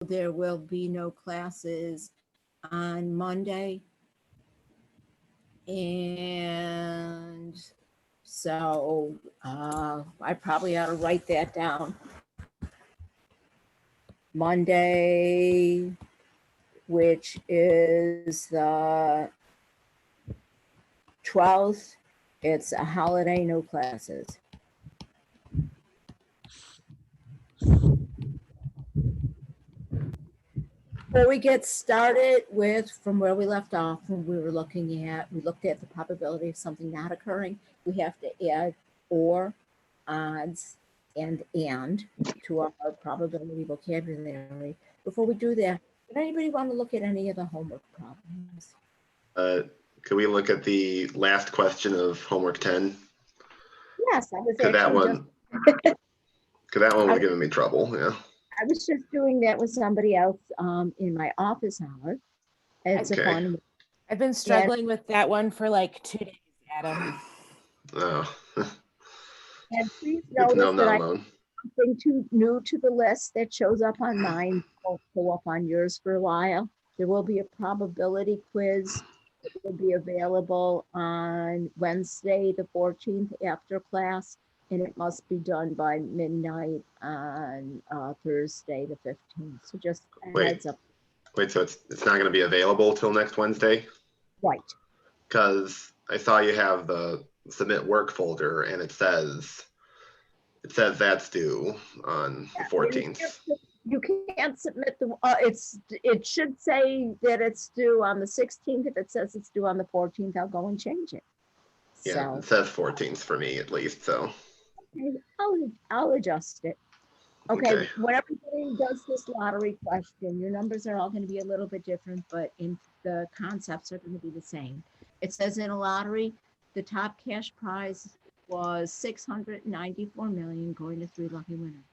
there will be no classes on Monday. And so I probably ought to write that down. Monday, which is the 12th, it's a holiday, no classes. Before we get started with from where we left off, when we looked at the probability of something not occurring, we have to add or, odds, and to our probability vocabulary. Before we do that, does anybody want to look at any of the homework problems? Could we look at the last question of homework 10? Yes, I was Could that actually one was giving me trouble, yeah. I was just doing that with somebody else in my office hour. It's a Okay. fun one. I've been struggling with that one for like 2 days, Adam. Oh, And please good to know notice I'm that not I alone. something too new to the list that shows up on mine won't show up on yours for a while. There will be a probability quiz that will be available on Wednesday, the 14th after class, and it must be done by midnight on Thursday, the 15th. So just a heads up. Wait, so it's not going to be available till next Wednesday? Right. Because I saw you have the submit work folder, and it says that's due on the 14th. You can't submit the, it should say that it's due on the 16th. If it says it's due on the 14th, I'll go and change it. Yeah, So, it says 14th for me at least, so. okay, I'll adjust it. Okay, when everybody does this lottery question, your numbers are all going to be a little bit different, but the concepts are going to be the same. It says in a lottery, the top cash prize was 694 million going to 3 lucky winners.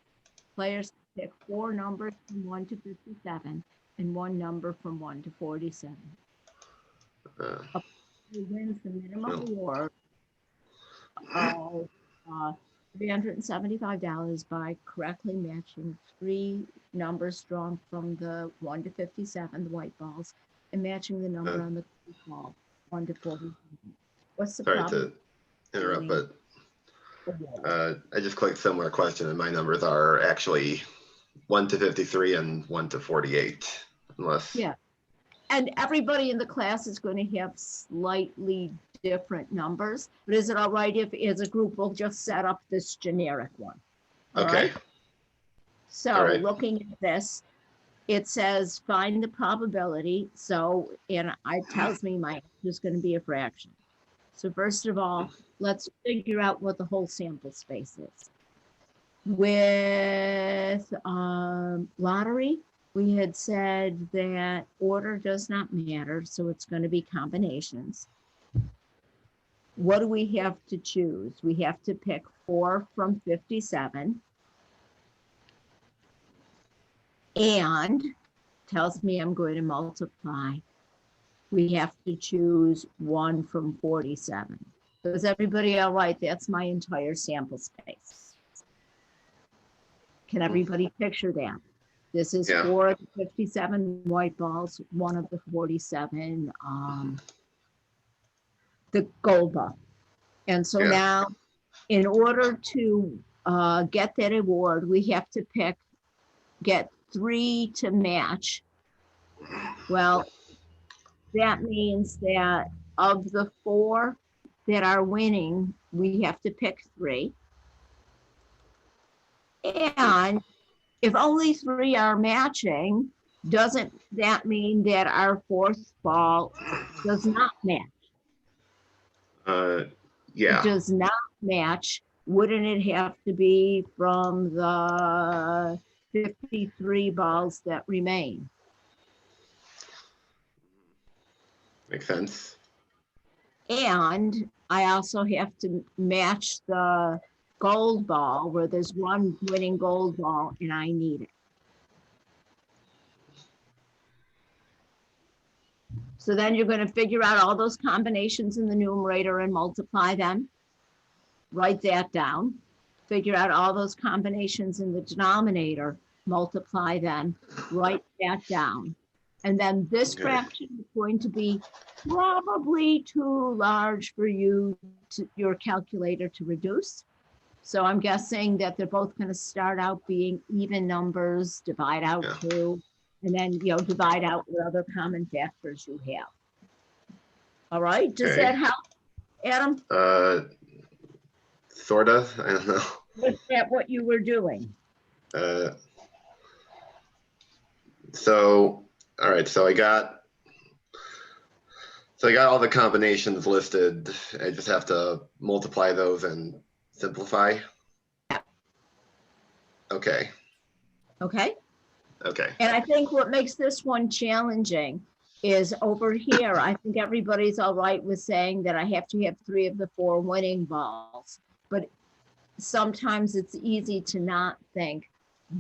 Players pick 4 numbers from 1 to 57 and 1 number from 1 to 47. Who wins the minimum award of $375 by correctly matching 3 numbers drawn from the 1 to 57, the white balls, and matching the number on the ball, 1 to 47. What's the problem? Sorry to interrupt, but I just clicked similar question, and my numbers are actually 1 to 53 and 1 to 48, unless. Yeah, and everybody in the class is going to have slightly different numbers, but is it all right if as a group we'll just set up this generic one? All okay. right? So looking at this, it says find the probability. So, and it tells me my answer is going to be a fraction. So first of all, let's figure out what the whole sample space is. With lottery, we had said that order does not matter, so it's going to be combinations. What do we have to choose? We have to pick 4 from 57. And tells me I'm going to multiply. We have to choose 1 from 47. So is everybody all right? That's my entire sample space. Can everybody picture that? This is 4 of the 57 white balls, 1 of the 47, the gold ball. And so now, in order to get that award, we have to get 3 to match. Well, that means that of the 4 that are winning, we have to pick 3. And if only 3 are matching, doesn't that mean that our 4th ball does not match? Yeah. It does not match. Wouldn't it have to be from the 53 balls that remain? Makes sense. And I also have to match the gold ball where there's 1 winning gold ball and I need it. So then you're going to figure out all those combinations in the numerator and multiply them. Write that down. Figure out all those combinations in the denominator multiply them, write that down. And then this Okay. fraction is going to be probably too large for you to your calculator to reduce. So I'm guessing that they're both going to start out being even numbers, divide out Yeah. 2, and then, divide out what other common factors you have. All right, does Okay. that help, Adam? Sort of, I don't know. Was that what you were doing? So, all right, so I got all the combinations listed. I just have to multiply those and simplify. Okay. Okay. Okay. And I think what makes this one challenging is over here, I think everybody's all right with saying that I have to have 3 of the 4 winning balls. But sometimes it's easy to not think,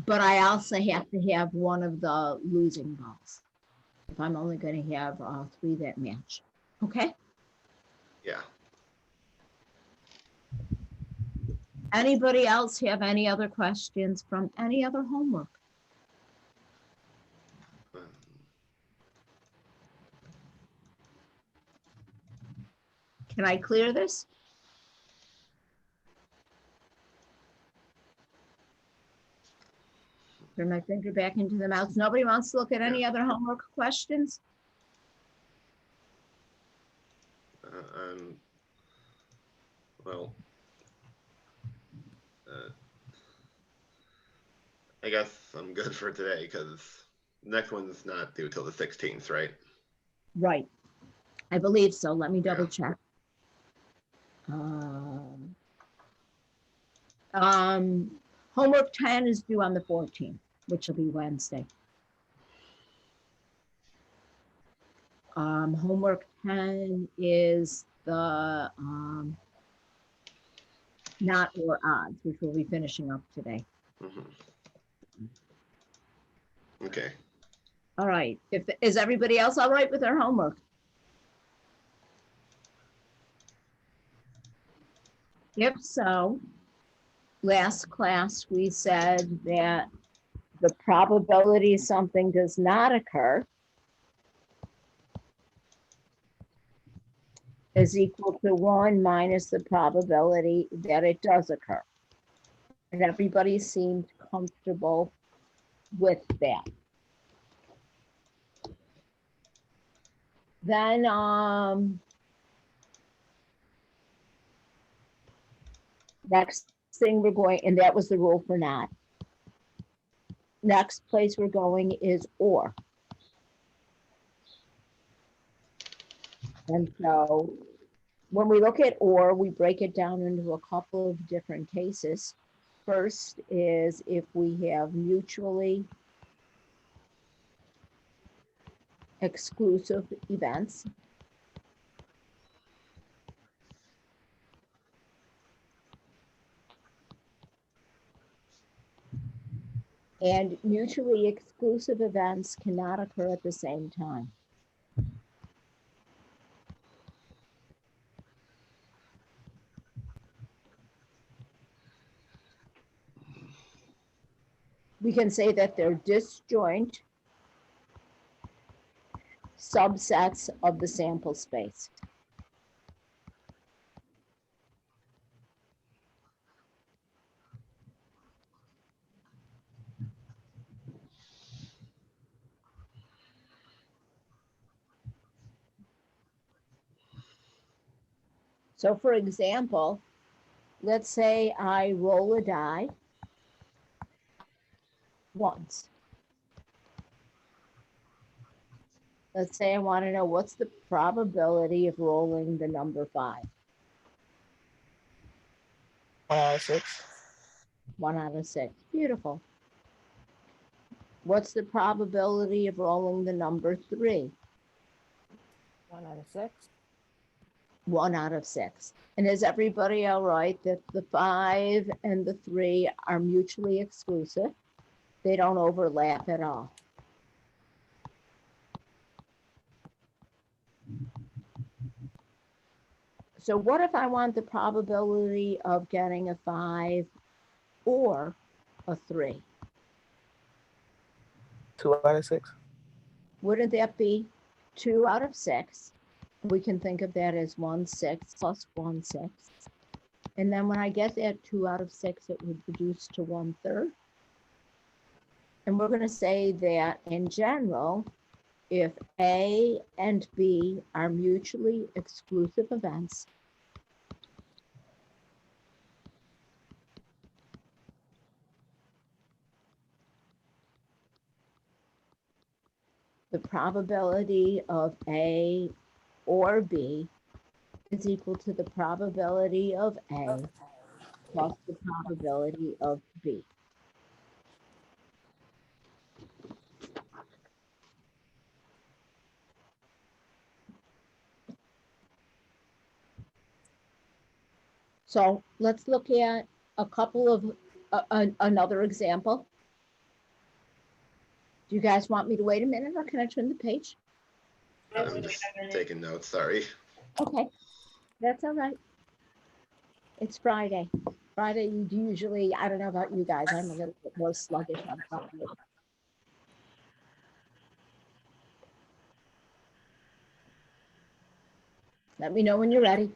but I also have to have 1 of the losing balls if I'm only going to have 3 that match. Okay. Yeah. Anybody else have any other questions from any other homework? Can I clear this? Turn my finger back into the mouse. Nobody wants to look at any other homework questions? Well, I guess I'm good for today because next one's not due till the 16th, right? Right. I believe so. Let me double Yeah. check. Homework 10 is due on the 14th, which will be Wednesday. Homework 10 is the not or odds, which we'll be finishing up today. Okay. All right. Is everybody else all right with their homework? If so, last class we said that the probability something does not occur is equal to 1 minus the probability that it does occur. And everybody seemed comfortable with that. Then next thing we're going, and that was the rule for not. Next place we're going is or. And so when we look at or, we break it down into a couple of different cases. First is if we have mutually exclusive events. And mutually exclusive events cannot occur at the same time. We can say that they're disjoint subsets of the sample space. So for example, let's say I roll a die once. Let's say I want to know what's the probability of rolling the number 5. 1 out of 6. 1 out of 6. Beautiful. What's the probability of rolling the number 3? 1 out of 6. 1 out of 6. And is everybody all right that the 5 and the 3 are mutually exclusive? They don't overlap at all. So what if I want the probability of getting a 5 or a 3? 2 out of 6. Wouldn't that be 2 out of 6? We can think of that as 1/6 plus 1/6. And then when I get that 2 out of 6, it would reduce to 1/3. And we're going to say that in general, if A and B are mutually exclusive events, the probability of A or B is equal to the probability of A plus the probability of B. So let's look at a couple of another example. Do you guys want me to wait a minute, or can I turn the page? I'm just taking notes, sorry. Okay, that's all right. It's Friday. Friday, you usually, I don't know about you guys, I'm a little bit more sluggish on Friday. Let me know when you're ready.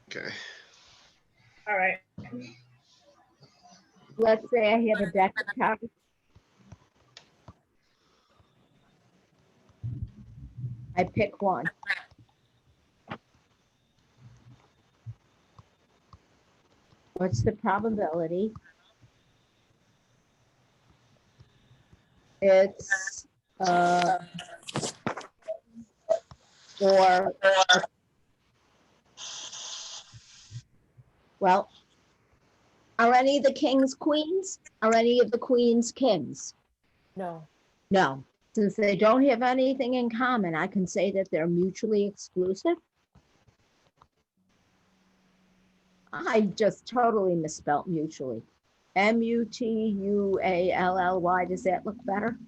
Okay. All right. Let's say I have a deck of cards. I pick one. What's the probability? It's or well, are any of the kings queens? Are any of the queens kings? No. No. Since they don't have anything in common, I can say that they're mutually exclusive. I just totally misspelt mutually. M-U-T-U-A-L-L-Y. Does that look better?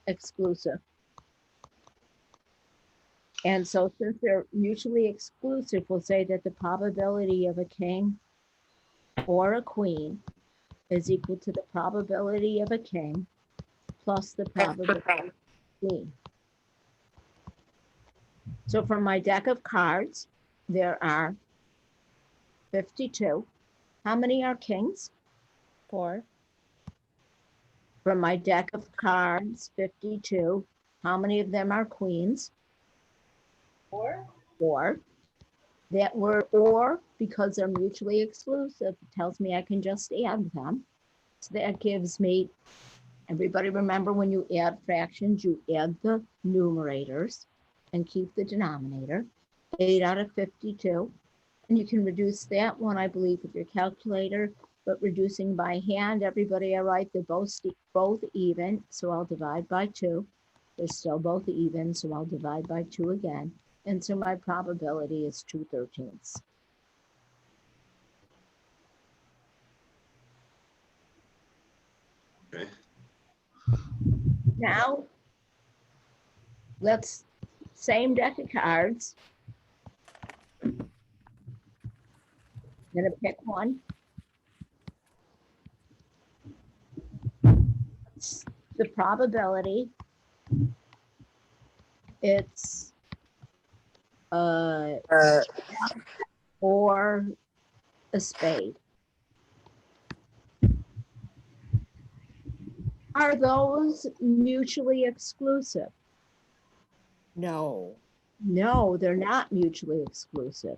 Exclusive. And so since they're mutually exclusive, we'll say that the probability of a king or a queen is equal to the probability of a king plus the probability of a queen. So from my deck of cards, there are 52. How many are kings? 4. From my deck of cards, 52. How many of them are queens? 4. 4. That word or, because they're mutually exclusive, tells me I can just add them. So that gives me, everybody remember when you add fractions, you add the numerators and keep the denominator. 8 out of 52. And you can reduce that one, I believe, with your calculator, but reducing by hand, everybody, all right, they're both even, so I'll divide by 2. They're still both even, so I'll divide by 2 again. And so my probability is 2/13. Okay. Now, let's, same deck of cards. I'm gonna pick one. The probability, it's or a spade. Are those mutually exclusive? No. No, they're not mutually exclusive.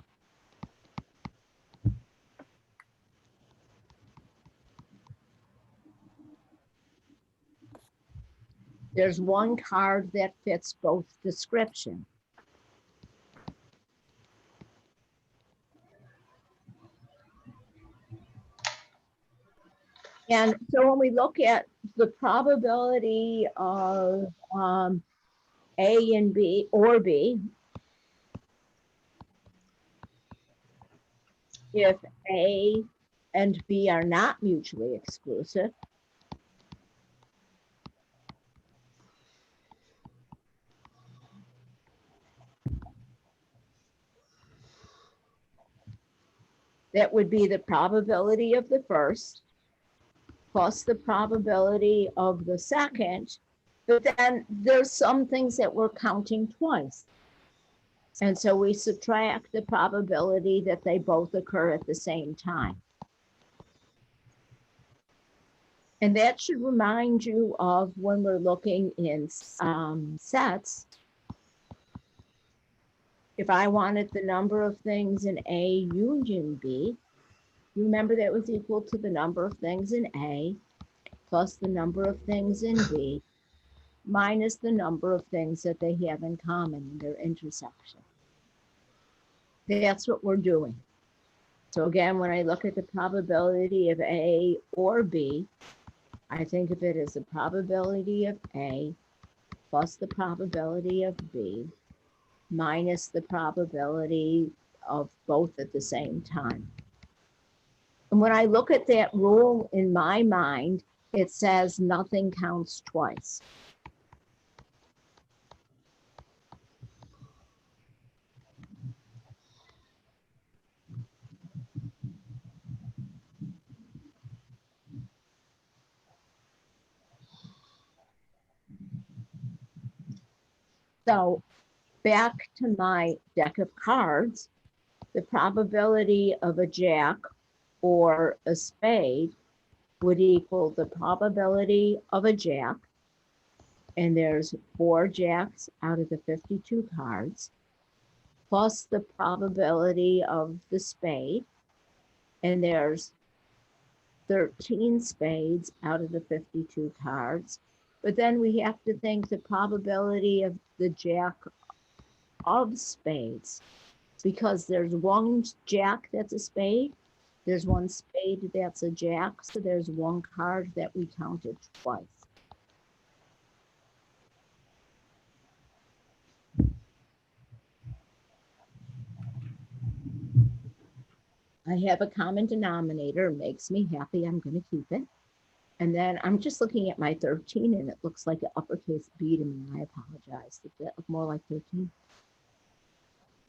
There's one card that fits both description. And so when we look at the probability of A and B or B, if A and B are not mutually exclusive, That would be the probability of the first plus the probability of the second. But then there's some things that we're counting twice. And so we subtract the probability that they both occur at the same time. And that should remind you of when we're looking in sets. If I wanted the number of things in A union B, remember that was equal to the number of things in A plus the number of things in B minus the number of things that they have in common in their intersection. That's what we're doing. So again, when I look at the probability of A or B, I think of it as the probability of A plus the probability of B minus the probability of both at the same time. And when I look at that rule in my mind, it says nothing counts twice. So back to my deck of cards, the probability of a jack or a spade would equal the probability of a jack. And there's 4 jacks out of the 52 cards, plus the probability of the spade. And there's 13 spades out of the 52 cards. But then we have to think the probability of the jack of spades, because there's 1 jack that's a spade, there's 1 spade that's a jack, so there's 1 card that we counted twice. I have a common denominator, it makes me happy, I'm going to keep it. And then I'm just looking at my 13 and it looks like an uppercase B to me. I apologize. Does that look more like 13?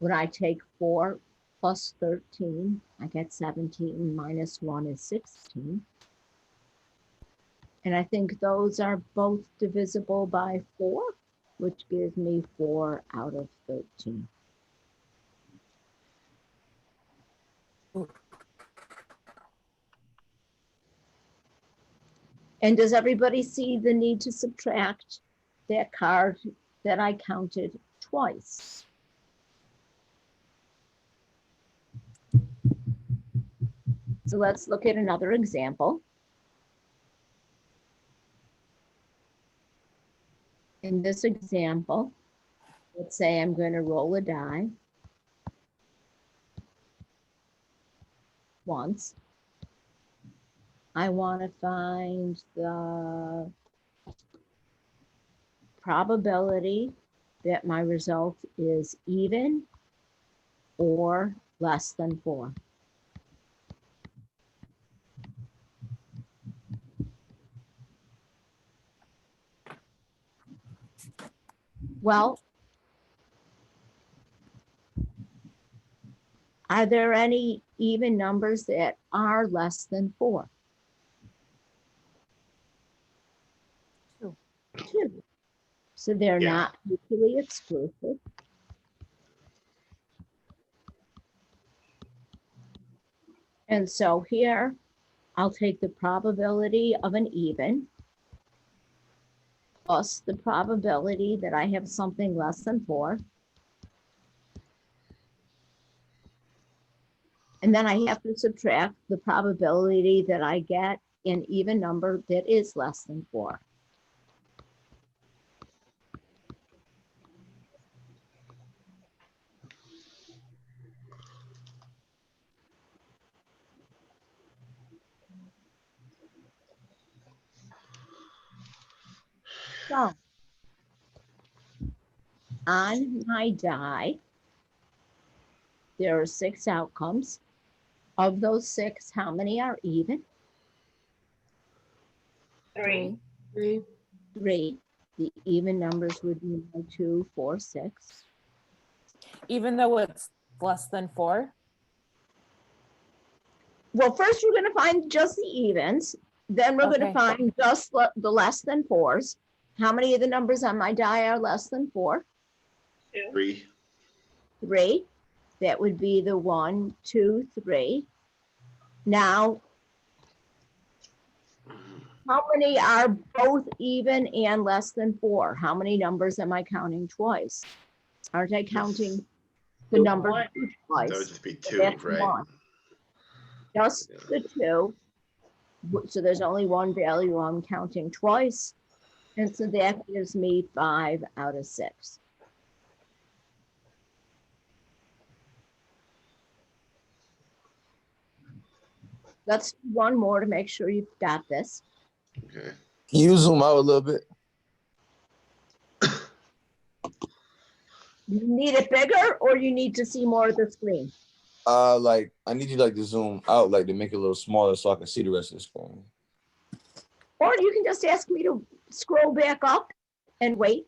When I take 4 plus 13, I get 17 minus 1 is 16. And I think those are both divisible by 4, which gives me 4 out of 13. And does everybody see the need to subtract that card that I counted twice? So let's look at another example. In this example, let's say I'm going to roll a die once. I want to find the probability that my result is even or less than 4. Well, are there any even numbers that are less than 4? 2. So they're not mutually exclusive. And so here, I'll take the probability of an even plus the probability that I have something less than 4. And then I have to subtract the probability that I get an even number that is less than 4. So on my die, there are 6 outcomes. Of those 6, how many are even? 3. 3. The even numbers would be 2, 4, 6. Even though it's less than 4? well, first we're gonna find just the evens, then we're gonna Okay. find just the less than fours. How many of the numbers on my die are less than 4? 2. 3. 3. That would be the 1, 2, 3. Now, how many are both even and less than 4? How many numbers am I counting twice? Aren't I counting the number One. twice? That would just be So 2, that's right? 1. Just the 2. So there's only one value I'm counting twice. And so that gives me 5 out of 6. Let's do one more to make sure you've got this. Okay. Can you zoom out a little bit? You need it bigger or you need to see more of the screen? Like I need you like to zoom out, like to make it a little smaller so I can see the rest of the screen. Or you can just ask me to scroll back up and wait.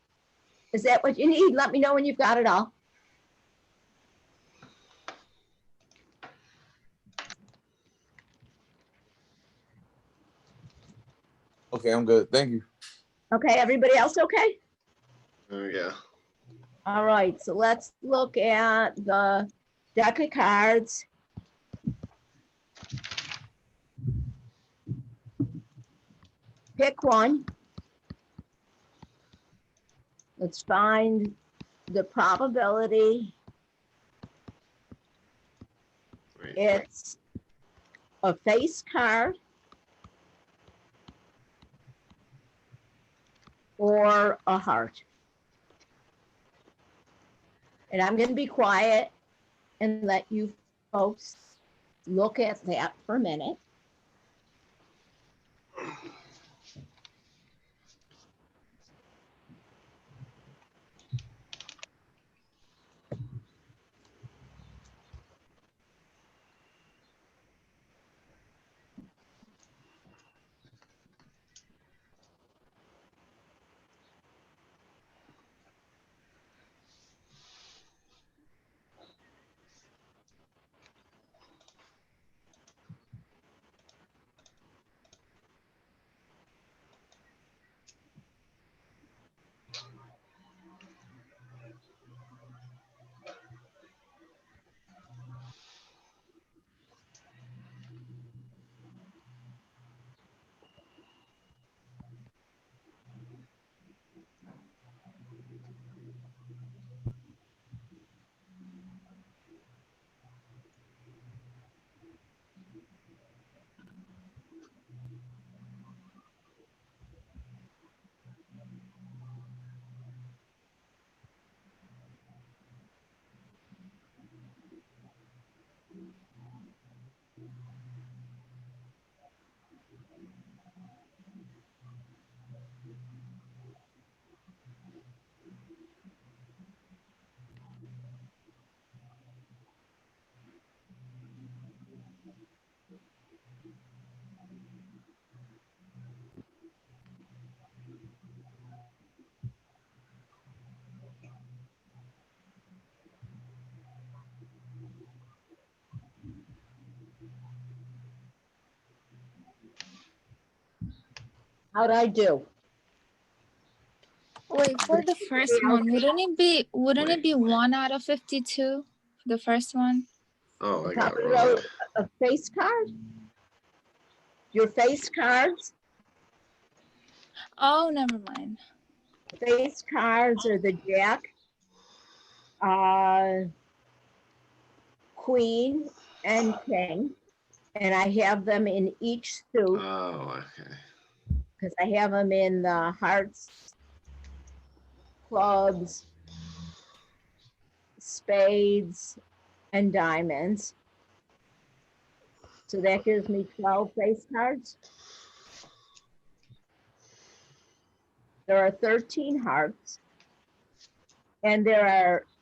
Is that what you need? Let me know when you've got it all. Okay, I'm good. Thank you. Okay, everybody else okay? Oh, yeah. All right, so let's look at the deck of cards. Pick one. Let's find the probability. Right. It's a face card or a heart. And I'm going to be quiet and let you folks look at that for a minute. How'd I do? Wait, for the first one, wouldn't it be 1 out of 52? The first one? Oh, I The got it probability wrong. of face card? Your face cards? Oh, never mind. Face cards are the Jack, Queen, and King. And I have them in each suit Oh, okay. because I have them in the hearts, clubs, spades, and diamonds. So that gives me 12 face cards. There are 13 hearts. And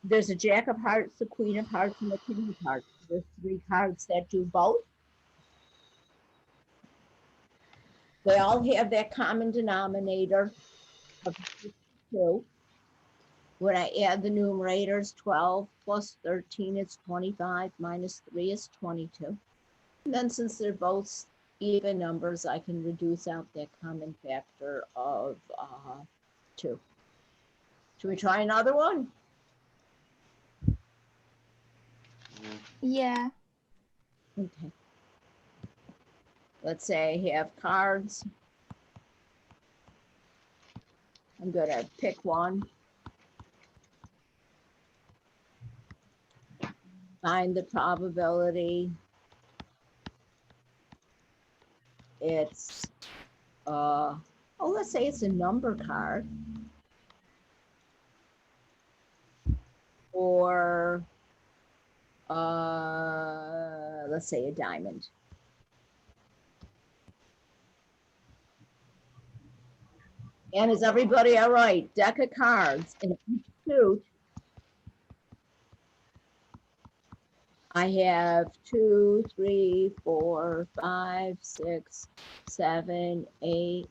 there's a Jack of Hearts, the Queen of Hearts, and the King of Hearts. There's 3 cards that do both. They all have that common denominator of 2. When I add the numerators, 12 plus 13 is 25, minus 3 is 22. And then since they're both even numbers, I can reduce out that common factor of 2. Should we try another one? Yeah. Okay. Let's say I have cards. I'm gonna pick one. Find the probability. It's, let's say it's a number card. Or, let's say a diamond. And is everybody all right? Deck of cards in each suit. I have 2, 3, 4, 5, 6, 7, 8,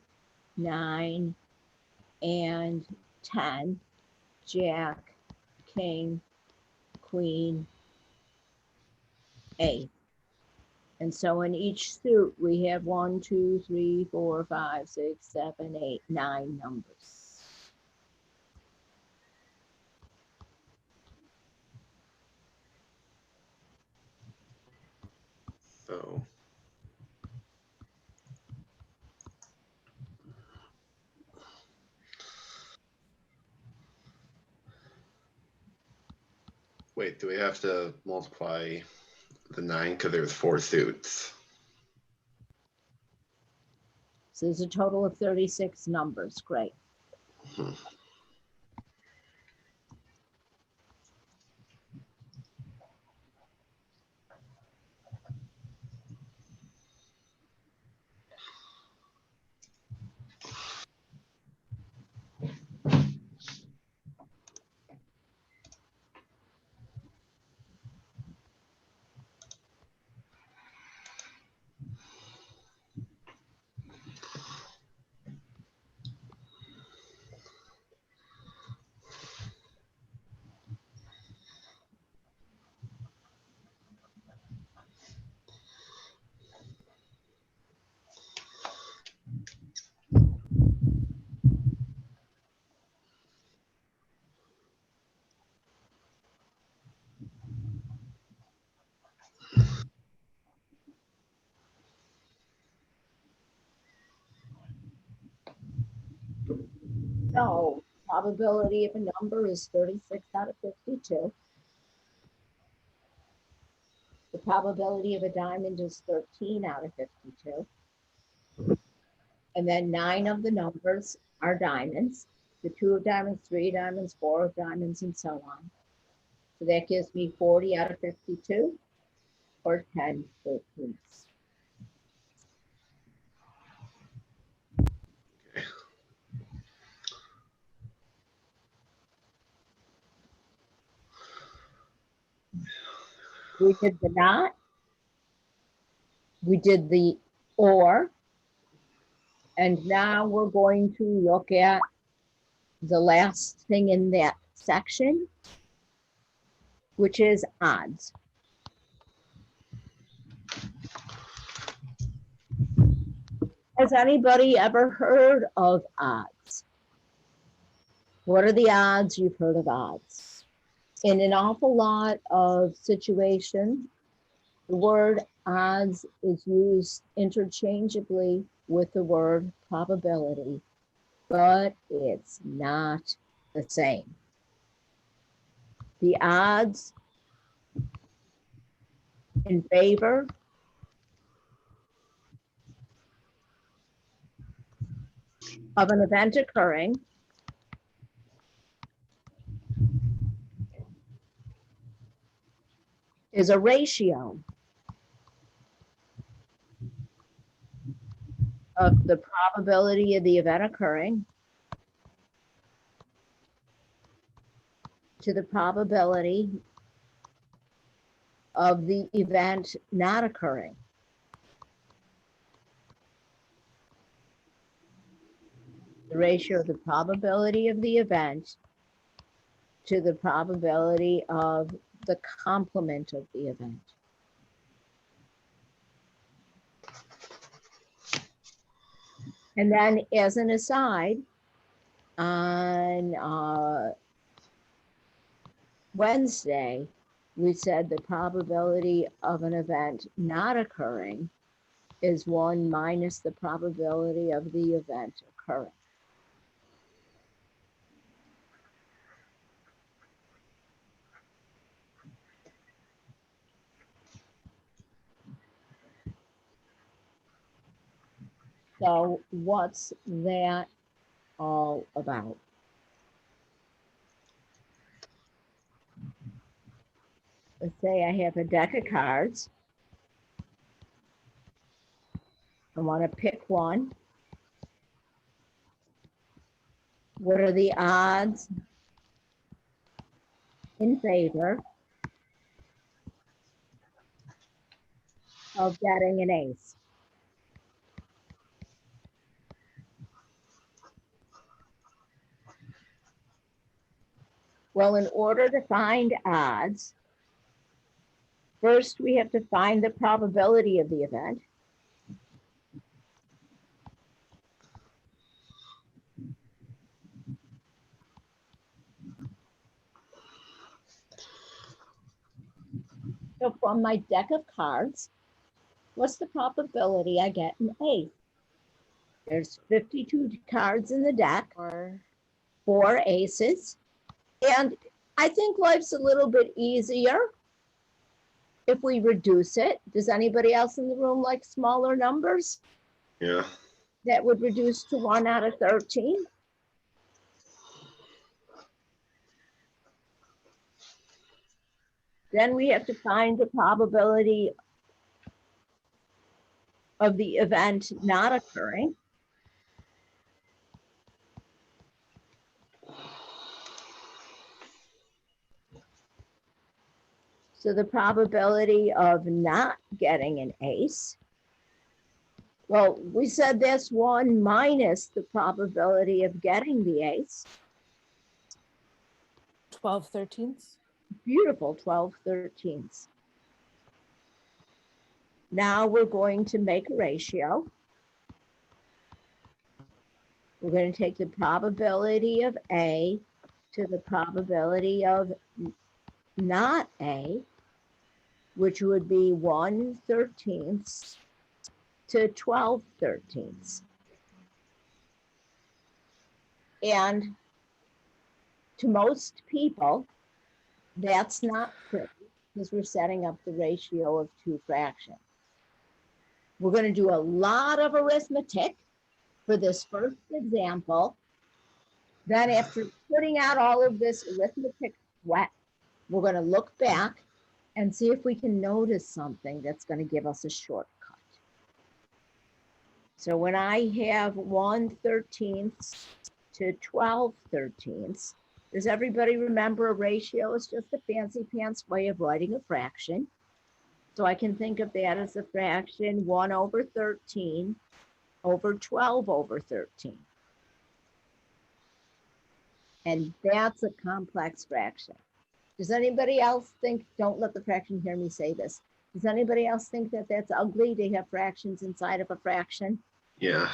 9, and 10. Jack, king, queen, ace. And so in each suit, we have 1, 2, 3, 4, 5, 6, 7, 8, 9 numbers. So. Wait, do we have to multiply the 9 because there's 4 suits? So there's a total of 36 numbers. Great. Hmm. So probability of a number is 36 out of 52. The probability of a diamond is 13 out of 52. And then 9 of the numbers are diamonds. The 2 of diamonds, 3 diamonds, 4 of diamonds, and so on. So that gives me 40 out of 52, or 10 13ths. We did the not. We did the or. And now we're going to look at the last thing in that section, which is odds. Has anybody ever heard of odds? What are the odds you've heard of odds? In an awful lot of situations, the word odds is used interchangeably with the word probability, but it's not the same. The odds in favor of an event occurring is a ratio of the probability of the event occurring to the probability of the event not occurring. The ratio of the probability of the event to the probability of the complement of the event. And then as an aside, on Wednesday, we said the probability of an event not occurring is 1 minus the probability of the event occurring. So what's that all about? Let's say I have a deck of cards. I want to pick one. What are the odds in favor of getting an ace? Well, in order to find odds, first we have to find the probability of the event. So from my deck of cards, what's the probability I get an ace? There's 52 cards in the deck, Or 4 aces. And I think life's a little bit easier if we reduce it. Does anybody else in the room like smaller numbers? Yeah. That would reduce to 1 out of 13. Then we have to find the probability of the event not occurring. So the probability of not getting an ace. Well, we said that's 1 minus the probability of getting the ace. 12/13. Beautiful, 12/13. Now we're going to make a ratio. We're going to take the probability of A to the probability of not A, which would be 1/13 to 12/13. And to most people, that's not pretty because we're setting up the ratio of 2 fractions. We're going to do a lot of arithmetic for this first example. Then after putting out all of this arithmetic sweat, we're going to look back and see if we can notice something that's going to give us a shortcut. So when I have 1/13 to 12/13, does everybody remember a ratio is just a fancy pants way of writing a fraction? So I can think of that as a fraction 1/13 over 12/13. And that's a complex fraction. Does anybody else think, don't let the fraction hear me say this. Does anybody else think that that's ugly to have fractions inside of a fraction? Yeah.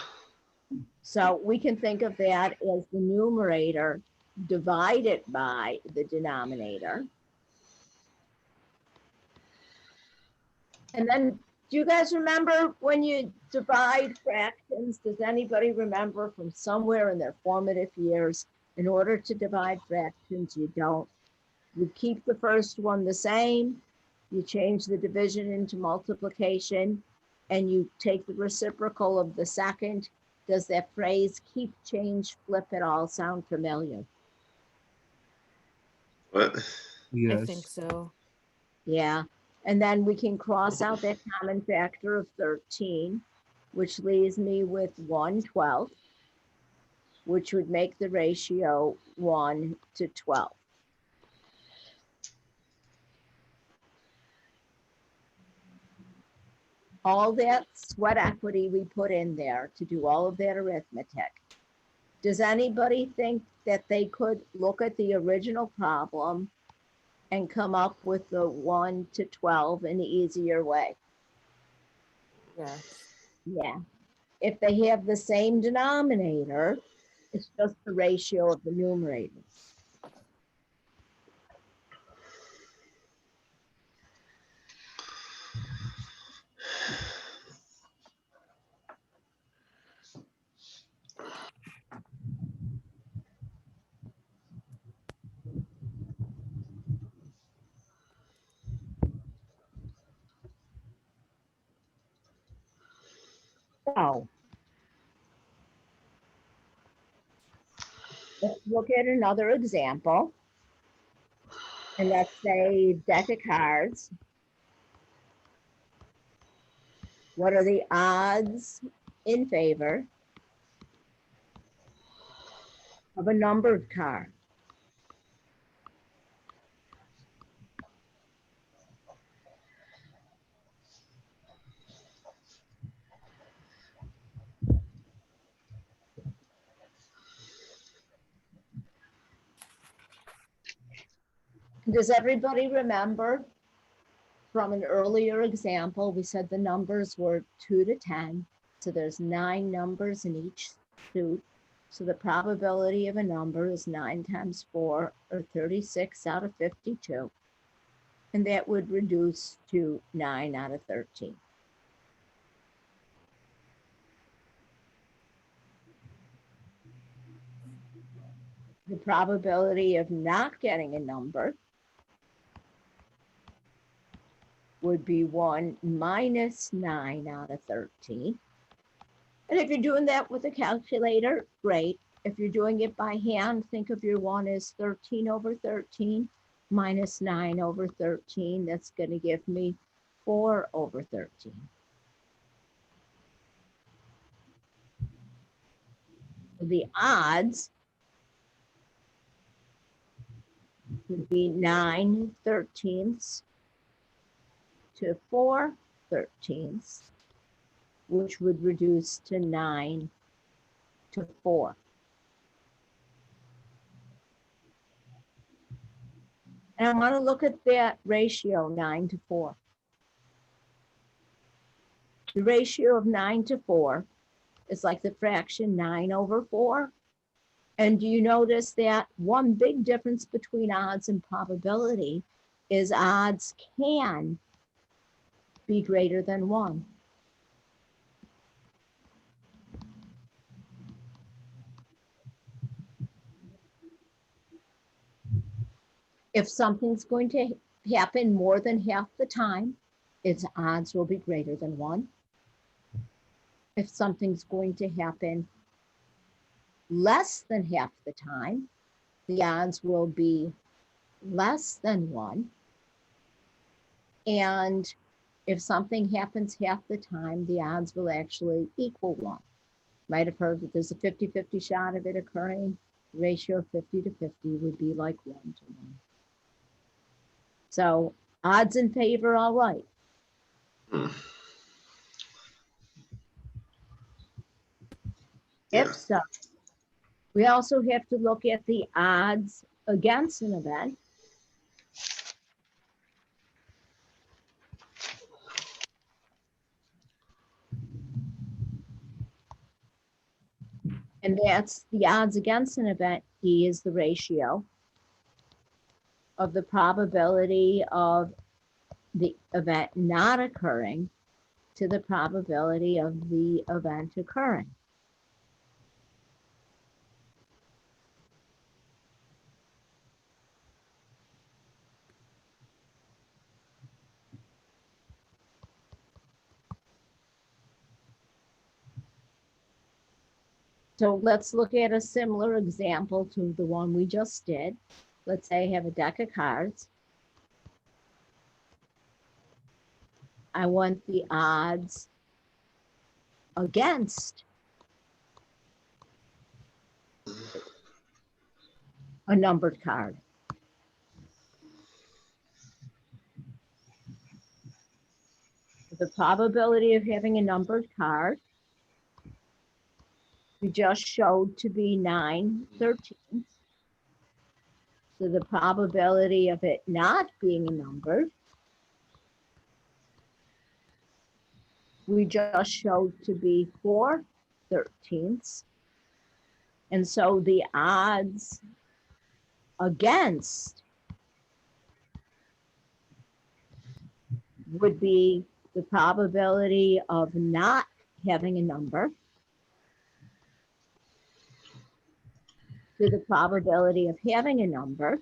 So we can think of that as the numerator divided by the denominator. And then, do you guys remember when you divide fractions? Does anybody remember from somewhere in their formative years, in order to divide fractions, you keep the first one the same, you change the division into multiplication, and you take the reciprocal of the second. Does that phrase keep, change, flip at all sound familiar? What? I think so. Yeah, and then we can cross out that common factor of 13, which leaves me with 1/12, which would make the ratio 1 to 12. All that sweat equity we put in there to do all of that arithmetic. Does anybody think that they could look at the original problem and come up with the 1 to 12 in an easier way? Yeah. Yeah. if they have the same denominator, it's just the ratio of the numerators. So let's look at another example. And let's say deck of cards. What are the odds in favor of a numbered card? Does everybody remember from an earlier example, we said the numbers were 2 to 10. So there's 9 numbers in each suit. So the probability of a number is 9 times 4, or 36 out of 52. And that would reduce to 9 out of 13. The probability of not getting a number would be 1 minus 9 out of 13. And if you're doing that with a calculator, great. If you're doing it by hand, think of your 1 as 13 over 13 minus 9 over 13. That's going to give me 4 over 13. The odds would be 9/13 to 4/13, which would reduce to 9 to 4. And I want to look at that ratio, 9 to 4. The ratio of 9 to 4 is like the fraction 9 over 4. And do you notice that one big difference between odds and probability is odds can be greater than 1. If something's going to happen more than half the time, its odds will be greater than 1. If something's going to happen less than half the time, the odds will be less than 1. And if something happens half the time, the odds will actually equal 1. Might have heard that there's a 50-50 shot of it occurring. The ratio of 50 to 50 would be like 1 to 1. So odds in favor, all right. Yeah. If so, we also have to look at the odds against an event. And that's the odds against an event. E is the ratio of the probability of the event not occurring to the probability of the event occurring. So let's look at a similar example to the one we just did. Let's say I have a deck of cards. I want the odds against a numbered card. The probability of having a numbered card, we just showed to be 9/13. So the probability of it not being a number, we just showed to be 4 13ths. And so the odds against would be the probability of not having a number to the probability of having a number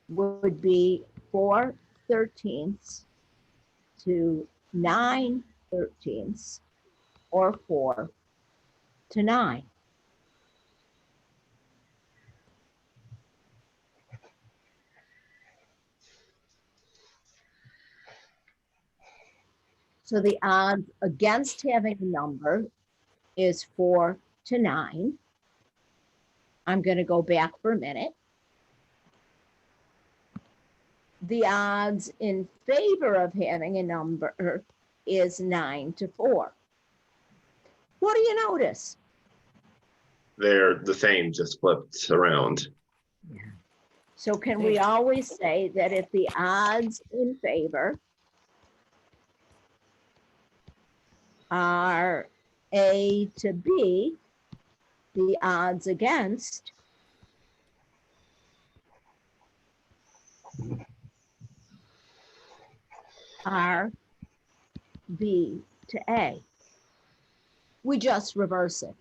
would be 4/13 to 9/13, or 4 to 9. So the odds against having a number is 4 to 9. I'm going to go back for a minute. The odds in favor of having a number is 9 to 4. What do you notice? They're the same, just flipped around. So can we always say that if the odds in favor are A to B, the odds against are B to A? We just reverse it.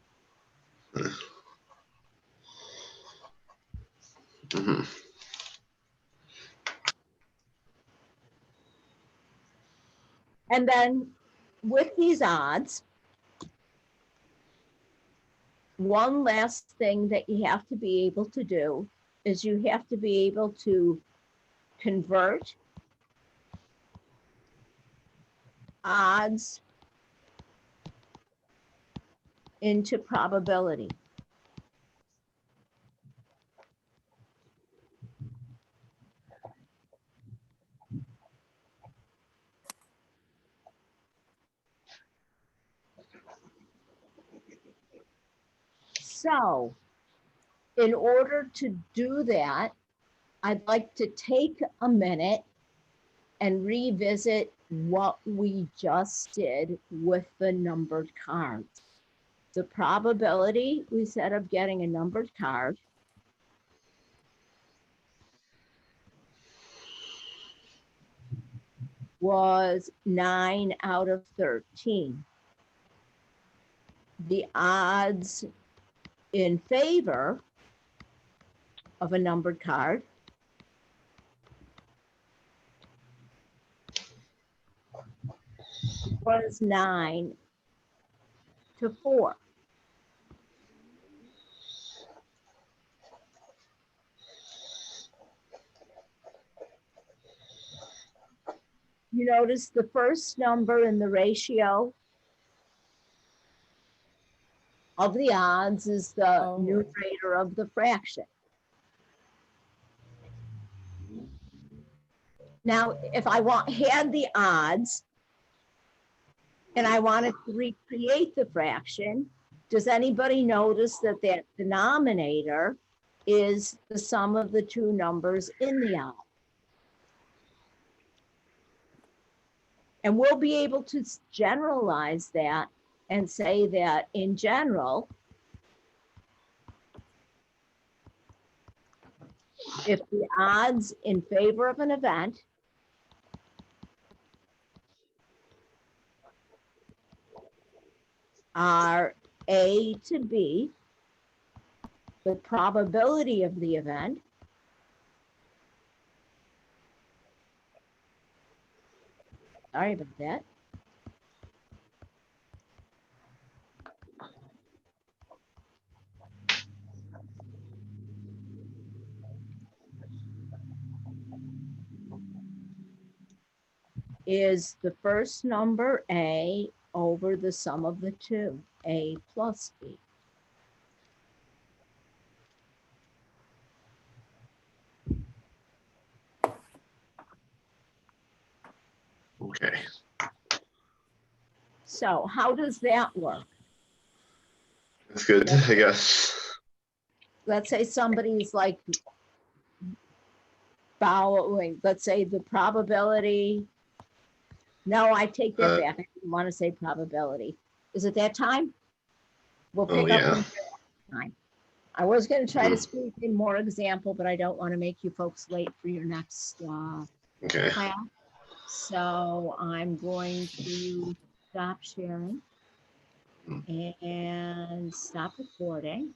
Mhm. And then with these odds, one last thing that you have to be able to do is you have to be able to convert odds into probability. So, in order to do that, I'd like to take a minute and revisit what we just did with the numbered cards. The probability we said of getting a numbered card was 9 out of 13. The odds in favor of a numbered card was 9 to 4. You notice the first number in the ratio of the odds is the numerator of the fraction. Now, if I had the odds and I wanted to recreate the fraction, does anybody notice that that denominator is the sum of the two numbers in the odd? And we'll be able to generalize that and say that in general, if the odds in favor of an event are A to B, the probability of the event sorry about that. Is the first number A over the sum of the two, A plus B. Okay. So how does that work? That's good, I guess. Let's say somebody's like borrowing, let's say the probability No, I take that Uh, back. I didn't want to say probability. Is it that time? We'll Oh, pick up yeah. in time. I was going to try to Hmm. squeeze in more example, but I don't want to make you folks late for your next Okay. class. So I'm going to stop sharing and stop recording.